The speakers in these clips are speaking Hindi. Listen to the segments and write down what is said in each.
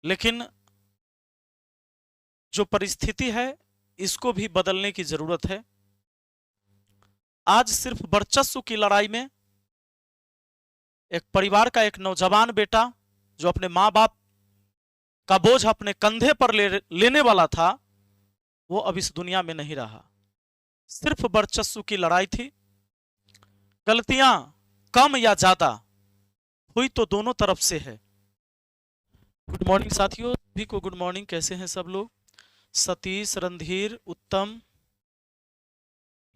लेकिन जो परिस्थिति है इसको भी बदलने की जरूरत है। आज सिर्फ वर्चस्व की लड़ाई में एक परिवार का एक नौजवान बेटा जो अपने माँ बाप का बोझ अपने कंधे पर लेने वाला था, वो अब इस दुनिया में नहीं रहा। सिर्फ वर्चस्व की लड़ाई थी। गलतियां कम या ज्यादा हुई तो दोनों तरफ से है। गुड मॉर्निंग साथियों, सभी को गुड मॉर्निंग। कैसे हैं सब लोग? सतीश, रणधीर, उत्तम,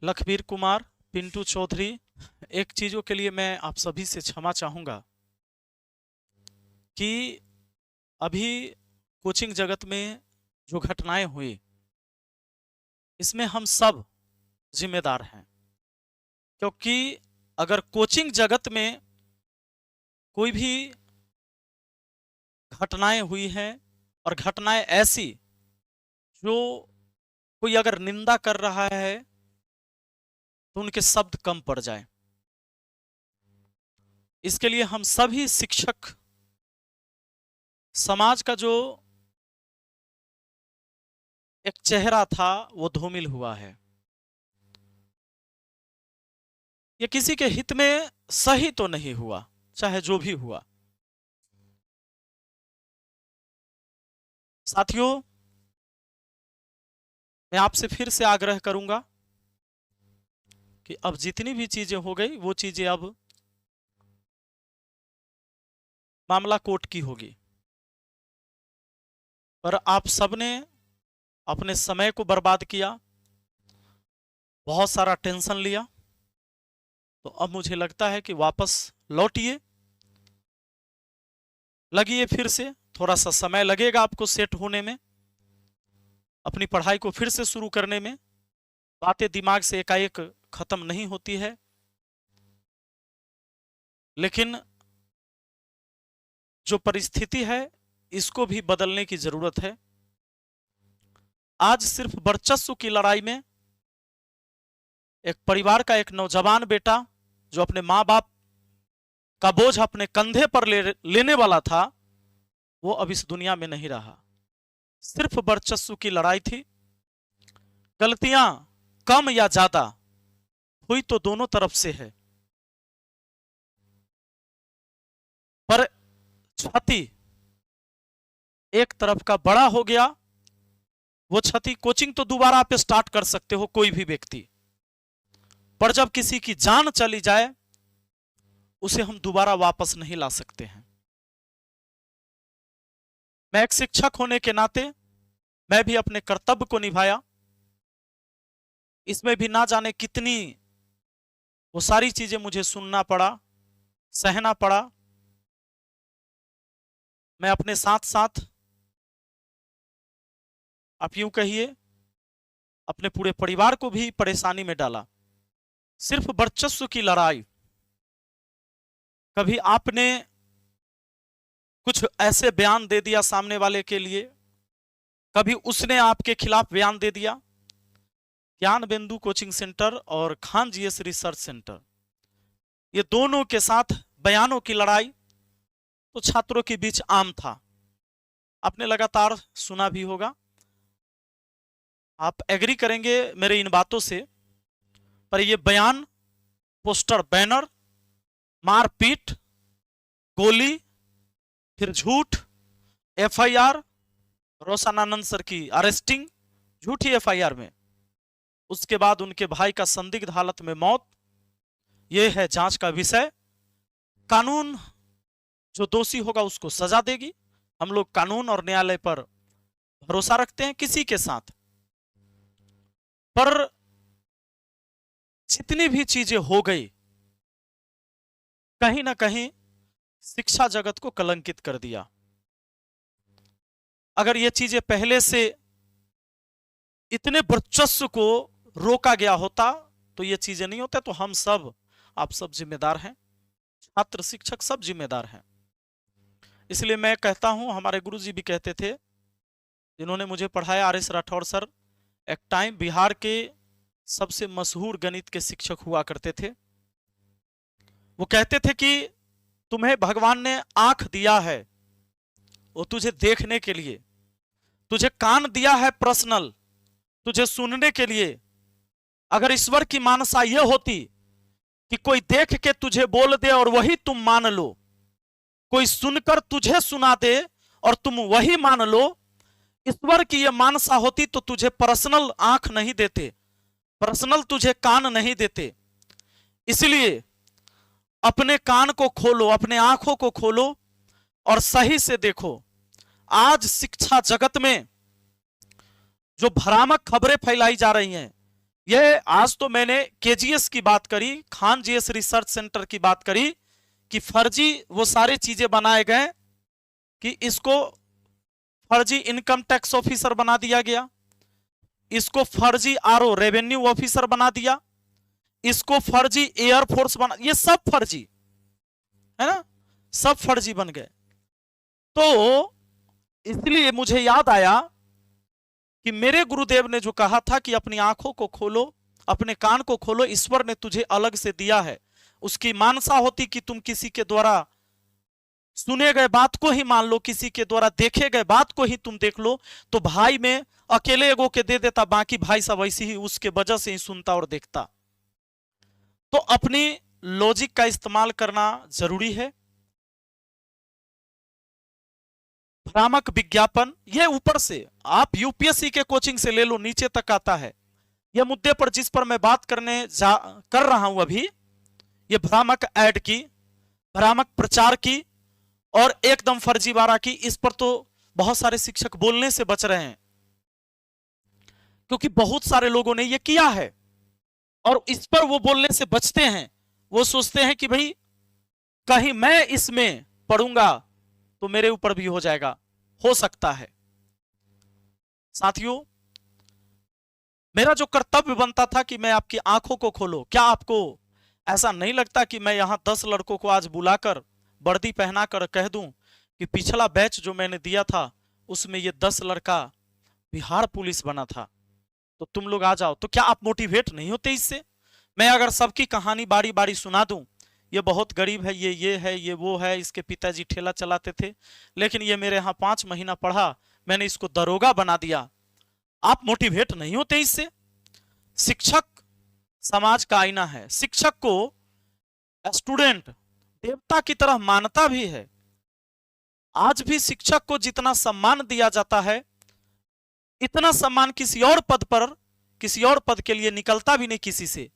लखबीर कुमार, पिंटू चौधरी। एक चीजों के लिए मैं आप सभी से क्षमा चाहूंगा कि अभी कोचिंग जगत में जो घटनाएं हुई इसमें हम सब जिम्मेदार हैं, क्योंकि अगर कोचिंग जगत में कोई भी घटनाएं हुई हैं और घटनाएं ऐसी जो कोई अगर निंदा कर रहा है तो उनके शब्द कम पड़ जाए, इसके लिए हम सभी शिक्षक समाज का जो एक चेहरा था वो धूमिल हुआ है। ये किसी के हित में सही तो नहीं हुआ, चाहे जो भी हुआ। साथियों, मैं आपसे फिर से आग्रह करूंगा कि अब जितनी भी चीजें हो गई वो चीजें अब मामला कोर्ट की होगी, पर आप सबने अपने समय को बर्बाद किया, बहुत सारा टेंशन लिया, तो अब मुझे लगता है कि वापस लौटिए, लगिए फिर से। थोड़ा सा समय लगेगा आपको सेट होने में, अपनी पढ़ाई को फिर से शुरू करने में। बातें दिमाग से एकाएक खत्म नहीं होती है, लेकिन जो परिस्थिति है इसको भी बदलने की जरूरत है। आज सिर्फ वर्चस्व की लड़ाई में एक परिवार का एक नौजवान बेटा जो अपने माँ बाप का बोझ अपने कंधे पर लेने वाला था, वो अब इस दुनिया में नहीं रहा। सिर्फ वर्चस्व की लड़ाई थी। गलतियां कम या ज्यादा हुई तो दोनों तरफ से है, पर क्षति एक तरफ का बड़ा हो गया। वो क्षति, कोचिंग तो दोबारा आप स्टार्ट कर सकते हो कोई भी व्यक्ति, पर जब किसी की जान चली जाए उसे हम दोबारा वापस नहीं ला सकते हैं। मैं एक शिक्षक होने के नाते मैं भी अपने कर्तव्य को निभाया। इसमें भी ना जाने कितनी वो सारी चीजें मुझे सुनना पड़ा, सहना पड़ा। मैं अपने साथ साथ, आप यूं कहिए, अपने पूरे परिवार को भी परेशानी में डाला। सिर्फ वर्चस्व की लड़ाई। कभी आपने कुछ ऐसे बयान दे दिया सामने वाले के लिए, कभी उसने आपके खिलाफ बयान दे दिया। ज्ञान बिंदु कोचिंग सेंटर और खान जीएस रिसर्च सेंटर, ये दोनों के साथ बयानों की लड़ाई तो छात्रों के बीच आम था। आपने लगातार सुना भी होगा, आप एग्री करेंगे मेरे इन बातों से। पर ये बयान, पोस्टर, बैनर, मारपीट, गोली, फिर झूठ, एफआईआर, रोशनानंद सर की अरेस्टिंग झूठी एफआईआर में, उसके बाद उनके भाई का संदिग्ध हालत में मौत, यह है जांच का विषय। कानून जो दोषी होगा उसको सजा देगी। हम लोग कानून और न्यायालय पर भरोसा रखते हैं किसी के साथ। पर जितनी भी चीजें हो गई, कहीं ना कहीं शिक्षा जगत को कलंकित कर दिया। अगर ये चीजें पहले से इतने वर्चस्व को रोका गया होता तो ये चीजें नहीं होता। तो हम सब, आप सब जिम्मेदार हैं, छात्र शिक्षक सब जिम्मेदार हैं। इसलिए मैं कहता हूं, हमारे गुरुजी भी कहते थे, जिन्होंने मुझे पढ़ाया, आर एस राठौर सर, एक टाइम बिहार के सबसे मशहूर गणित के शिक्षक हुआ करते थे। वो कहते थे कि तुम्हें भगवान ने आंख दिया है, वो तुझे देखने के लिए, तुझे कान दिया है पर्सनल, तुझे सुनने के लिए। अगर ईश्वर की मानसा यह होती कि कोई देख के तुझे बोल दे और वही तुम मान लो, कोई सुनकर तुझे सुना दे और तुम वही मान लो, ईश्वर की यह मानसा होती तो तुझे पर्सनल आंख नहीं देते, पर्सनल तुझे कान नहीं देते। इसलिए अपने कान को खोलो, अपने आंखों को खोलो और सही से देखो। आज शिक्षा जगत में जो भ्रामक खबरें फैलाई जा रही हैं, यह आज तो मैंने केजीएस की बात करी, खान जीएस रिसर्च सेंटर की बात करी कि फर्जी वो सारे चीजें बनाए गए कि इसको फर्जी इनकम टैक्स ऑफिसर बना दिया गया, इसको फर्जी आरओ रेवेन्यू ऑफिसर बना दिया, इसको फर्जी एयरफोर्स बना, ये सब फर्जी है ना, सब फर्जी बन गए। तो इसलिए मुझे याद आया कि मेरे गुरुदेव ने जो कहा था कि अपनी आंखों को खोलो, अपने कान को खोलो, ईश्वर ने तुझे अलग से दिया है। उसकी मानसा होती कि तुम किसी के द्वारा सुने गए बात को ही मान लो, किसी के द्वारा देखे गए बात को ही तुम देख लो, तो भाई में अकेले एगो के दे देता, बाकी भाई सब ऐसे ही उसके वजह से ही सुनता और देखता। तो अपनी लॉजिक का इस्तेमाल करना जरूरी है। भ्रामक विज्ञापन, ये ऊपर से आप यूपीएससी के कोचिंग से ले लो, नीचे तक आता है। यह मुद्दे पर जिस पर मैं बात कर रहा हूं अभी, ये भ्रामक ऐड की, भ्रामक प्रचार की और एकदम फर्जीवाड़ा की, इस पर तो बहुत सारे शिक्षक बोलने से बच रहे हैं, क्योंकि बहुत सारे लोगों ने ये किया है और इस पर वो बोलने से बचते हैं। वो सोचते हैं कि भाई कहीं मैं इसमें पढ़ूंगा तो मेरे ऊपर भी हो जाएगा, हो सकता है। साथियों, मेरा जो कर्तव्य बनता था कि मैं आपकी आंखों को खोलो। क्या आपको ऐसा नहीं लगता कि मैं यहां 10 लड़कों को आज बुलाकर वर्दी पहनाकर कह दूं कि पिछला बैच जो मैंने दिया था उसमें ये 10 लड़का बिहार पुलिस बना था, तो तुम लोग आ जाओ, तो क्या आप मोटिवेट नहीं होते इससे? मैं अगर सबकी कहानी बारी बारी सुना दूं, ये बहुत गरीब है, ये है, ये वो है, इसके पिताजी ठेला चलाते थे, लेकिन ये मेरे यहाँ 5 महीना पढ़ा, मैंने इसको दरोगा बना दिया, आप मोटिवेट नहीं होते इससे? शिक्षक समाज का आईना है। शिक्षक को स्टूडेंट देवता की तरह मानता भी है। आज भी शिक्षक को जितना सम्मान दिया जाता है, इतना सम्मान किसी और पद पर, किसी और पद के लिए निकलता भी नहीं किसी से।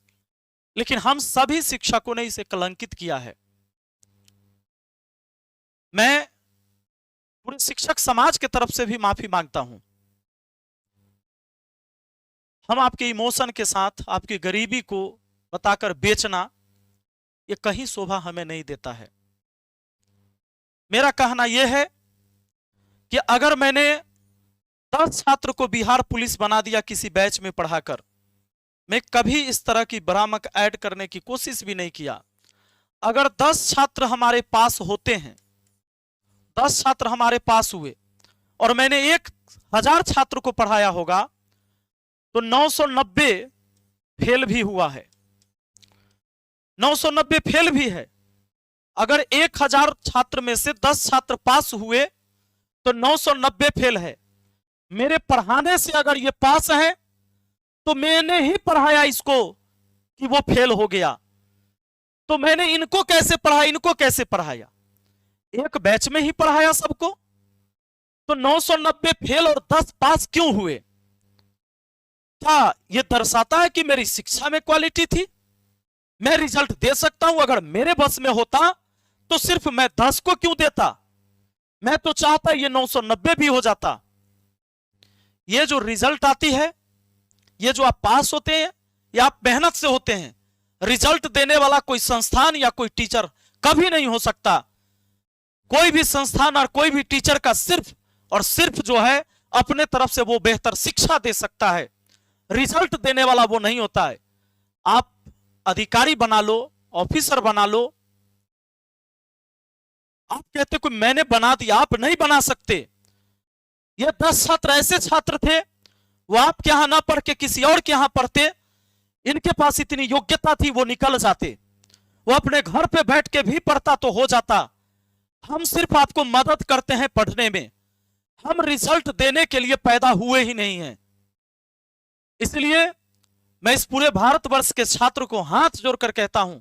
लेकिन हम सभी शिक्षकों ने इसे कलंकित किया है। मैं पूरे शिक्षक समाज के तरफ से भी माफी मांगता हूं। हम आपके इमोशन के साथ आपकी गरीबी को बताकर बेचना, ये कहीं शोभा हमें नहीं देता है। मेरा कहना यह है कि अगर मैंने 10 छात्र को बिहार पुलिस बना दिया किसी बैच में पढ़ाकर, मैं कभी इस तरह की भ्रामक ऐड करने की कोशिश भी नहीं किया। अगर 10 छात्र हमारे पास होते हैं, 10 छात्र हमारे पास हुए और मैंने 1000 छात्र को पढ़ाया होगा, तो 990 फेल भी हुआ है, 990 फेल भी है। अगर 1000 छात्र में से 10 छात्र पास हुए तो 990 फेल है। मेरे पढ़ाने से अगर ये पास है तो मैंने ही पढ़ाया इसको कि वो फेल हो गया, तो मैंने इनको कैसे पढ़ाया, इनको कैसे पढ़ाया? एक बैच में ही पढ़ाया सबको, तो 990 फेल और 10 पास क्यों हुए? क्या यह दर्शाता है कि मेरी शिक्षा में क्वालिटी थी? मैं रिजल्ट दे सकता हूं, अगर मेरे बस में होता तो सिर्फ मैं 10 को क्यों देता? मैं तो चाहता ये 990 भी हो जाता। ये जो रिजल्ट आती है, ये जो आप पास होते हैं, ये आप मेहनत से होते हैं। रिजल्ट देने वाला कोई संस्थान या कोई टीचर कभी नहीं हो सकता। कोई भी संस्थान और कोई भी टीचर का सिर्फ और सिर्फ जो है अपने तरफ से वो बेहतर शिक्षा दे सकता है, रिजल्ट देने वाला वो नहीं होता है। आप अधिकारी बना लो, ऑफिसर बना लो, आप कहते कोई मैंने बना दिया, आप नहीं बना सकते। ये 10 छात्र ऐसे छात्र थे, वो आपके यहां ना पढ़ के किसी और के यहां पढ़ते, इनके पास इतनी योग्यता थी, वो निकल जाते। वो अपने घर पे बैठ के भी पढ़ता तो हो जाता, हम सिर्फ आपको मदद करते हैं पढ़ने में, हम रिजल्ट देने के लिए पैदा हुए ही नहीं हैं। इसलिए मैं इस पूरे भारतवर्ष के छात्र को हाथ जोड़कर कहता हूं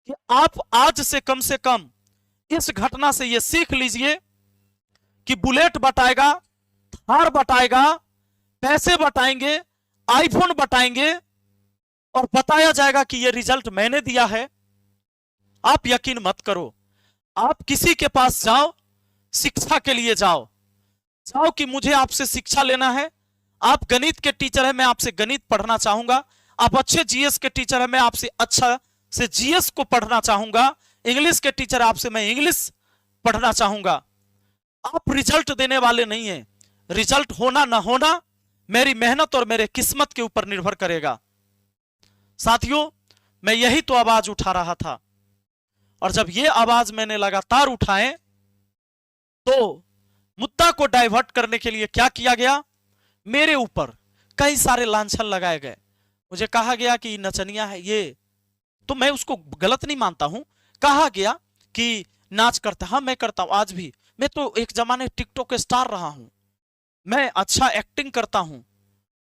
कि आप आज से कम इस घटना से यह सीख लीजिए कि बुलेट बटाएगा, थार बटाएगा, पैसे बटाएंगे, आईफोन बटाएंगे और बताया जाएगा कि यह रिजल्ट मैंने दिया है। आप यकीन मत करो। आप किसी के पास जाओ, शिक्षा के लिए जाओ कि मुझे आपसे शिक्षा लेना है। आप गणित के टीचर हैं, मैं आपसे गणित पढ़ना चाहूंगा। आप अच्छे जीएस के टीचर हैं, मैं आपसे अच्छा से जीएस को पढ़ना चाहूंगा। इंग्लिश के टीचर आपसे मैं इंग्लिश पढ़ना चाहूंगा। आप रिजल्ट देने वाले नहीं हैं। रिजल्ट होना ना होना मेरी मेहनत और मेरे किस्मत के ऊपर निर्भर करेगा। साथियों, मैं यही तो आवाज उठा रहा था, और जब ये आवाज मैंने लगातार उठाए तो मुद्दा को डाइवर्ट करने के लिए क्या किया गया, मेरे ऊपर कई सारे लांछन लगाए गए। मुझे कहा गया कि नचनिया है ये, तो मैं उसको गलत नहीं मानता हूं। कहा गया कि नाच करता, हाँ मैं करता हूं आज भी। मैं तो एक जमाने टिकटॉक स्टार रहा हूं। मैं अच्छा एक्टिंग करता हूं,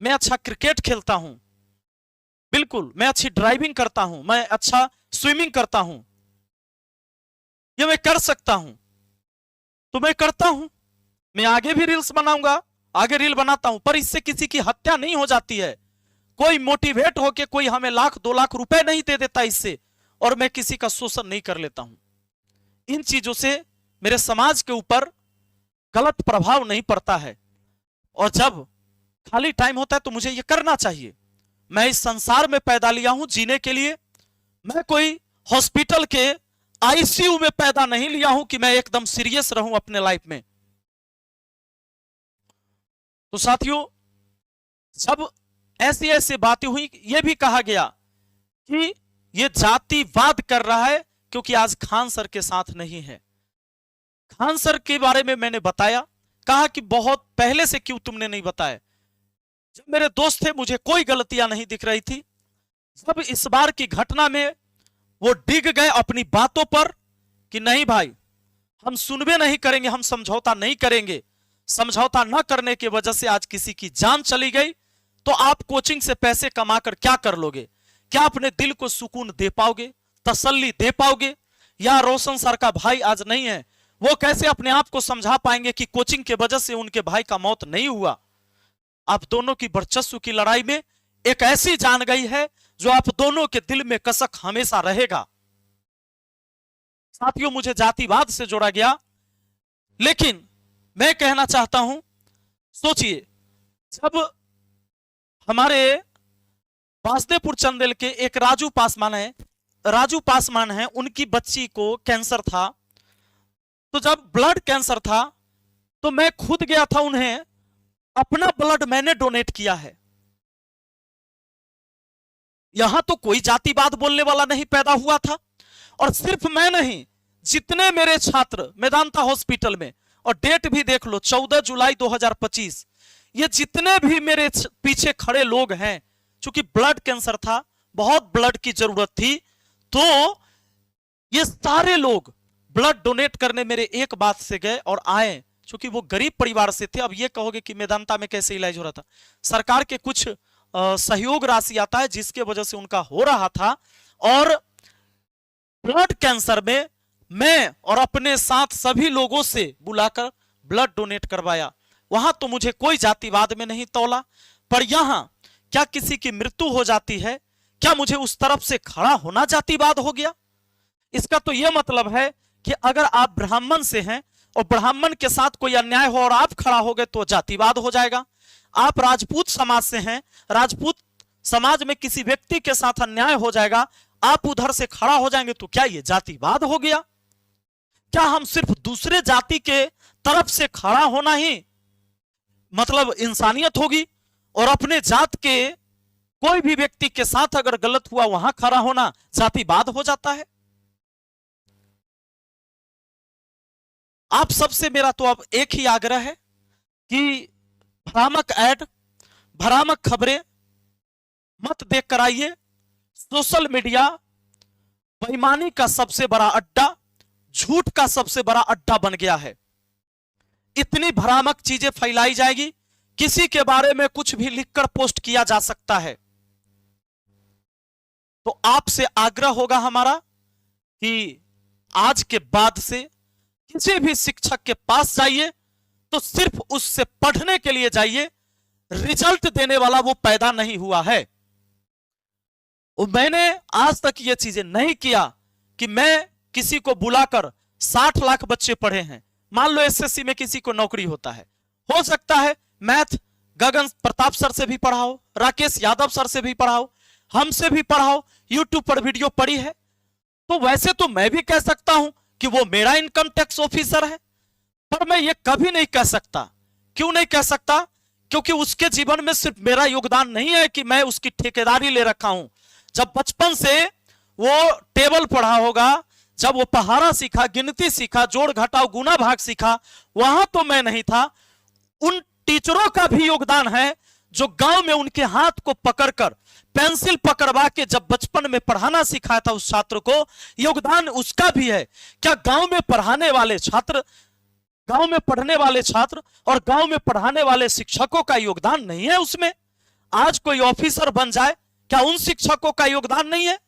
मैं अच्छा क्रिकेट खेलता हूं, बिल्कुल मैं अच्छी ड्राइविंग करता हूं, मैं अच्छा स्विमिंग करता हूं। ये मैं कर सकता हूं तो मैं करता हूं। मैं आगे भी रील्स बनाऊंगा, आगे रील बनाता हूं, पर इससे किसी की हत्या नहीं हो जाती है। कोई मोटिवेट होके कोई हमें 1-2 लाख रुपए नहीं दे देता इससे, और मैं किसी का शोषण नहीं कर लेता हूं। इन चीजों से मेरे समाज के ऊपर गलत प्रभाव नहीं पड़ता है, और जब खाली टाइम होता है तो मुझे ये करना चाहिए। मैं इस संसार में पैदा लिया हूं जीने के लिए। मैं कोई हॉस्पिटल के आईसीयू में पैदा नहीं लिया हूं कि मैं एकदम सीरियस रहूं अपने लाइफ में। तो साथियों, जब ऐसी ऐसी बातें हुई, यह भी कहा गया कि यह जातिवाद कर रहा है क्योंकि आज खान सर के साथ नहीं है। खान सर के बारे में मैंने बताया, कहा कि बहुत पहले से क्यों तुमने नहीं बताया। जब मेरे दोस्त थे मुझे कोई गलतियां नहीं दिख रही थी। जब इस बार की घटना में वो डिग गए अपनी बातों पर कि नहीं भाई, हम सुनबे नहीं करेंगे, हम समझौता नहीं करेंगे। समझौता न करने की वजह से आज किसी की जान चली गई, तो आप कोचिंग से पैसे कमाकर क्या कर लोगे? क्या अपने दिल को सुकून दे पाओगे, तसल्ली दे पाओगे? या रोशन सर का भाई आज नहीं है, वो कैसे अपने आप को समझा पाएंगे कि कोचिंग के वजह से उनके भाई का मौत नहीं हुआ? आप दोनों की वर्चस्व की लड़ाई में एक ऐसी जान गई है जो आप दोनों के दिल में कसक हमेशा रहेगा। साथियों, मुझे जातिवाद से जोड़ा गया, लेकिन मैं कहना चाहता हूं, सोचिए, जब हमारे वासुदेवपुर चंदेल के एक राजू पासवान है, उनकी बच्ची को कैंसर था। तो जब ब्लड कैंसर था तो मैं खुद गया था, उन्हें अपना ब्लड मैंने डोनेट किया है। यहां तो कोई जातिवाद बोलने वाला नहीं पैदा हुआ था। और सिर्फ मैं नहीं, जितने मेरे छात्र मेदांता हॉस्पिटल में, और डेट भी देख लो 14 जुलाई 2025, ये जितने भी मेरे पीछे खड़े लोग हैं, चूंकि ब्लड कैंसर था, बहुत ब्लड की जरूरत थी, तो ये सारे लोग ब्लड डोनेट करने मेरे एक बात से गए और आए। चूंकि वो गरीब परिवार से थे। अब ये कहोगे कि मेदांता में कैसे इलाज हो रहा था? सरकार के कुछ सहयोग राशि आता है जिसके वजह से उनका हो रहा था, और ब्लड कैंसर में मैं और अपने साथ सभी लोगों से बुलाकर ब्लड डोनेट करवाया। वहां तो मुझे कोई जातिवाद में नहीं तौला, पर यहां क्या किसी की मृत्यु हो जाती है, क्या मुझे उस तरफ से खड़ा होना जातिवाद हो गया? इसका तो यह मतलब है कि अगर आप ब्राह्मण से हैं और ब्राह्मण के साथ कोई अन्याय हो और आप खड़ा हो गए तो जातिवाद हो जाएगा। आप राजपूत समाज से हैं, राजपूत समाज में किसी व्यक्ति के साथ अन्याय हो जाएगा, आप उधर से खड़ा हो जाएंगे तो क्या यह जातिवाद हो गया? क्या हम सिर्फ दूसरे जाति के तरफ से खड़ा होना ही मतलब इंसानियत होगी, और अपने जात के कोई भी व्यक्ति के साथ अगर गलत हुआ वहां खड़ा होना जातिवाद हो जाता है? आप सबसे मेरा तो अब एक ही आग्रह है कि भ्रामक ऐड, भ्रामक खबरें मत देखकर आइए। सोशल मीडिया बेईमानी का सबसे बड़ा अड्डा, झूठ का सबसे बड़ा अड्डा बन गया है। इतनी भ्रामक चीजें फैलाई जाएगी, किसी के बारे में कुछ भी लिखकर पोस्ट किया जा सकता है। तो आपसे आग्रह होगा हमारा कि आज के बाद से किसी भी शिक्षक के पास जाइए तो सिर्फ उससे पढ़ने के लिए जाइए, रिजल्ट देने वाला वो पैदा नहीं हुआ है। मैंने आज तक ये चीजें नहीं किया कि मैं किसी को बुलाकर 60 लाख बच्चे पढ़े हैं। मान लो एसएससी में किसी को नौकरी होता है, हो सकता है मैथ गगन प्रताप सर से भी पढ़ाओ, राकेश यादव सर से भी पढ़ाओ, हमसे भी पढ़ाओ, यूट्यूब पर वीडियो पड़ी है। तो वैसे तो मैं भी कह सकता हूं कि वो मेरा इनकम टैक्स ऑफिसर है, पर मैं ये कभी नहीं कह सकता। क्यों नहीं कह सकता? क्योंकि उसके जीवन में सिर्फ मेरा योगदान नहीं है कि मैं उसकी ठेकेदारी ले रखा हूं। जब बचपन से वो टेबल पढ़ा होगा, जब वो पहाड़ा सीखा, गिनती सीखा, जोड़ घटाव गुना भाग सीखा, वहां तो मैं नहीं था। उन टीचरों का भी योगदान है जो गांव में उनके हाथ को पकड़कर पेंसिल पकड़वा के जब बचपन में पढ़ाना सिखाया था उस छात्र को, योगदान उसका भी है। क्या गांव में पढ़ाने वाले छात्र, गांव में पढ़ने वाले छात्र और गांव में पढ़ाने वाले शिक्षकों का योगदान नहीं है उसमें? आज कोई ऑफिसर बन जाए, क्या उन शिक्षकों का योगदान नहीं है?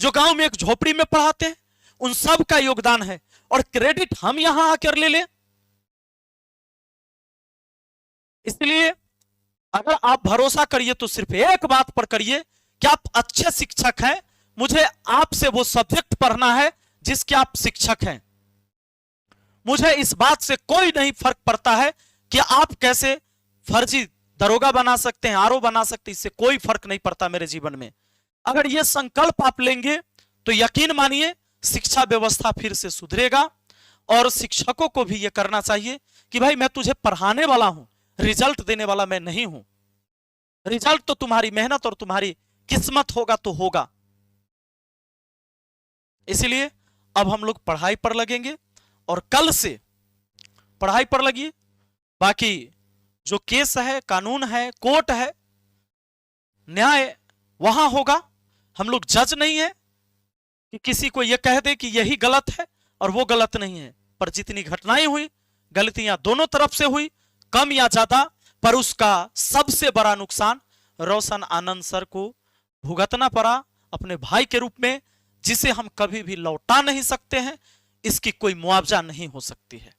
जो गांव में एक झोपड़ी में पढ़ाते हैं, उन सब का योगदान है। और क्रेडिट हम यहां आकर ले लें? इसलिए अगर आप भरोसा करिए तो सिर्फ एक बात पर करिए कि आप अच्छे शिक्षक हैं। मुझे आपसे वो सब्जेक्ट पढ़ना है जिसके आप शिक्षक हैं। मुझे इस बात से कोई नहीं फर्क पड़ता है कि आप कैसे फर्जी दरोगा बना सकते हैं, आरओ बना सकते हैं, इससे कोई फर्क नहीं पड़ता मेरे जीवन में। अगर ये संकल्प आप लेंगे तो यकीन मानिए शिक्षा व्यवस्था फिर से सुधरेगा। और शिक्षकों को भी ये करना चाहिए कि भाई मैं तुझे पढ़ाने वाला हूं, रिजल्ट देने वाला मैं नहीं हूं। रिजल्ट तो तुम्हारी मेहनत और तुम्हारी किस्मत होगा तो होगा। इसलिए अब हम लोग पढ़ाई पर लगेंगे और कल से पढ़ाई पर लगिए। बाकी जो केस है, कानून है, कोर्ट है, न्याय वहां होगा। हम लोग जज नहीं है कि किसी को यह कह दे कि यही गलत है और वो गलत नहीं है। पर जितनी घटनाएं हुई, गलतियां दोनों तरफ से हुई, कम या ज्यादा, पर उसका सबसे बड़ा नुकसान रोशन आनंद सर को भुगतना पड़ा अपने भाई के रूप में, जिसे हम कभी भी लौटा नहीं सकते हैं। इसकी कोई मुआवजा नहीं हो सकती है।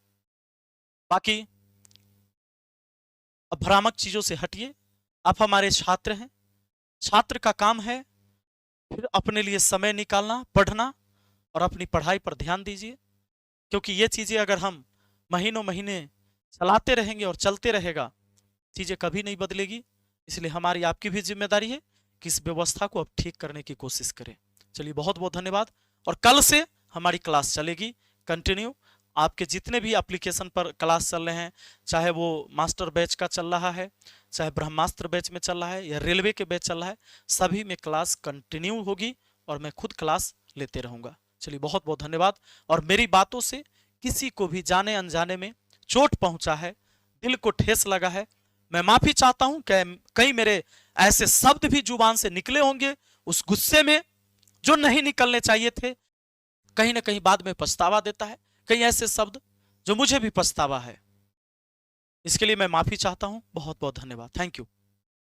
बाकी अब भ्रामक चीजों से हटिए। आप हमारे छात्र हैं, छात्र का काम है फिर अपने लिए समय निकालना, पढ़ना और अपनी पढ़ाई पर ध्यान दीजिए। क्योंकि ये चीजें अगर हम महीनों महीने चलाते रहेंगे और चलते रहेगा, चीजें कभी नहीं बदलेगी। इसलिए हमारी आपकी भी जिम्मेदारी है कि इस व्यवस्था को अब ठीक करने की कोशिश करें। चलिए बहुत बहुत धन्यवाद। और कल से हमारी क्लास चलेगी कंटिन्यू। आपके जितने भी एप्लीकेशन पर क्लास चल रहे हैं, चाहे वो मास्टर बैच का चल रहा है, चाहे ब्रह्मास्त्र बैच में चल रहा है या रेलवे के बैच चल रहा है, सभी में क्लास कंटिन्यू होगी और मैं खुद क्लास लेते रहूंगा। चलिए बहुत बहुत धन्यवाद। और मेरी बातों से किसी को भी जाने अनजाने में चोट पहुंचा है, दिल को ठेस लगा है, मैं माफी चाहता हूं। कई मेरे ऐसे शब्द भी जुबान से निकले होंगे उस गुस्से में जो नहीं निकलने चाहिए थे। कहीं ना कहीं बाद में पछतावा देता है, कई ऐसे शब्द जो मुझे भी पछतावा है। इसके लिए मैं माफी चाहता हूं। बहुत बहुत धन्यवाद। Thank you.